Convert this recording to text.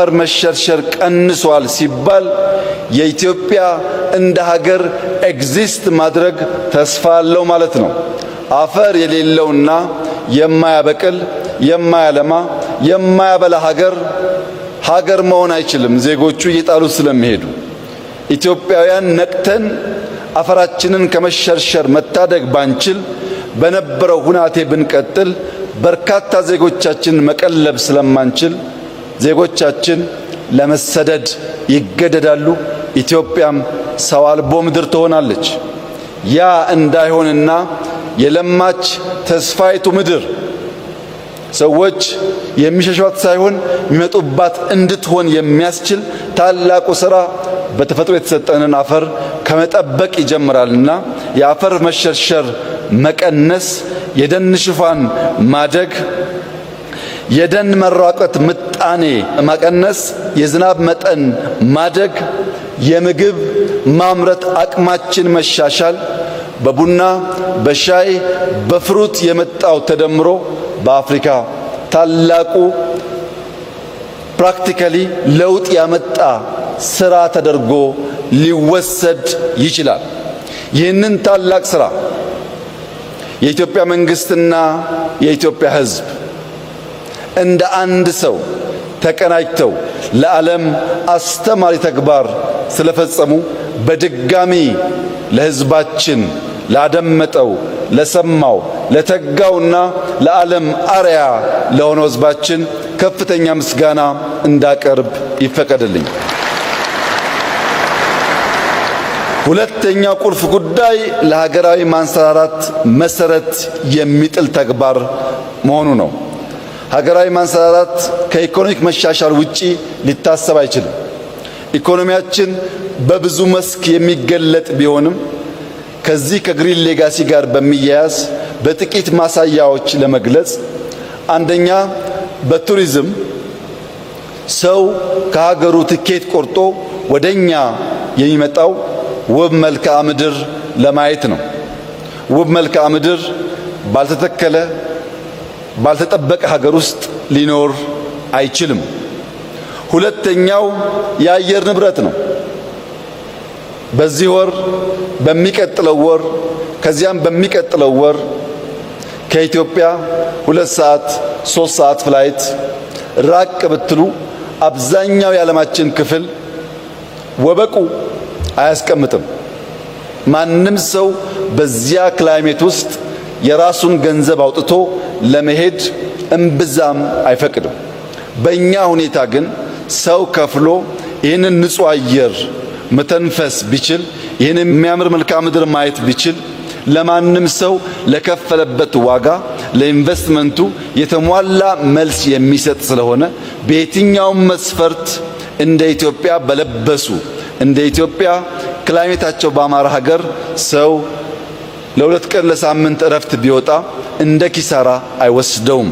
የአፈር መሸርሸር ቀንሷል ሲባል የኢትዮጵያ እንደ ሀገር ኤግዚስት ማድረግ ተስፋ አለው ማለት ነው። አፈር የሌለውና የማያበቅል የማያለማ የማያበላ ሀገር መሆን አይችልም። ዜጎቹ እየጣሉት ስለሚሄዱ ኢትዮጵያውያን ነቅተን አፈራችንን ከመሸርሸር መታደግ ባንችል በነበረው ሁናቴ ብንቀጥል በርካታ ዜጎቻችን መቀለብ ስለማንችል ዜጎቻችን ለመሰደድ ይገደዳሉ። ኢትዮጵያም ሰው አልቦ ምድር ትሆናለች። ያ እንዳይሆንና የለማች ተስፋይቱ ምድር ሰዎች የሚሸሿት ሳይሆን የሚመጡባት እንድትሆን የሚያስችል ታላቁ ሥራ በተፈጥሮ የተሰጠንን አፈር ከመጠበቅ ይጀምራልና የአፈር መሸርሸር መቀነስ፣ የደን ሽፋን ማደግ፣ የደን መራቆት ምጣኔ መቀነስ፣ የዝናብ መጠን ማደግ፣ የምግብ ማምረት አቅማችን መሻሻል፣ በቡና በሻይ በፍሩት የመጣው ተደምሮ በአፍሪካ ታላቁ ፕራክቲካሊ ለውጥ ያመጣ ስራ ተደርጎ ሊወሰድ ይችላል። ይህንን ታላቅ ስራ የኢትዮጵያ መንግስትና የኢትዮጵያ ሕዝብ እንደ አንድ ሰው ተቀናጅተው ለዓለም አስተማሪ ተግባር ስለፈጸሙ በድጋሚ ለሕዝባችን ላደመጠው፣ ለሰማው፣ ለተጋውና ለዓለም አርያ ለሆነው ሕዝባችን ከፍተኛ ምስጋና እንዳቀርብ ይፈቀድልኝ። ሁለተኛው ቁልፍ ጉዳይ ለሀገራዊ ማንሰራራት መሰረት የሚጥል ተግባር መሆኑ ነው። ሀገራዊ ማንሰራራት ከኢኮኖሚክ መሻሻል ውጪ ሊታሰብ አይችልም። ኢኮኖሚያችን በብዙ መስክ የሚገለጥ ቢሆንም ከዚህ ከግሪን ሌጋሲ ጋር በሚያያዝ በጥቂት ማሳያዎች ለመግለጽ፣ አንደኛ በቱሪዝም ሰው ከሀገሩ ትኬት ቆርጦ ወደኛ የሚመጣው ውብ መልክዓ ምድር ለማየት ነው። ውብ መልክዓ ምድር ባልተተከለ ባልተጠበቀ ሀገር ውስጥ ሊኖር አይችልም። ሁለተኛው የአየር ንብረት ነው። በዚህ ወር፣ በሚቀጥለው ወር፣ ከዚያም በሚቀጥለው ወር ከኢትዮጵያ 2 ሰዓት 3 ሰዓት ፍላይት ራቅ ብትሉ አብዛኛው የዓለማችን ክፍል ወበቁ አያስቀምጥም። ማንም ሰው በዚያ ክላይሜት ውስጥ የራሱን ገንዘብ አውጥቶ ለመሄድ እምብዛም አይፈቅድም። በእኛ ሁኔታ ግን ሰው ከፍሎ ይህንን ንጹህ አየር መተንፈስ ቢችል፣ ይህንን የሚያምር መልክዓ ምድር ማየት ቢችል፣ ለማንም ሰው ለከፈለበት ዋጋ ለኢንቨስትመንቱ የተሟላ መልስ የሚሰጥ ስለሆነ በየትኛውም መስፈርት እንደ ኢትዮጵያ በለበሱ እንደ ኢትዮጵያ ክላይሜታቸው በአማራ ሀገር ሰው ለ2 ቀን ለሳምንት እረፍት ቢወጣ እንደ ኪሳራ አይወስደውም።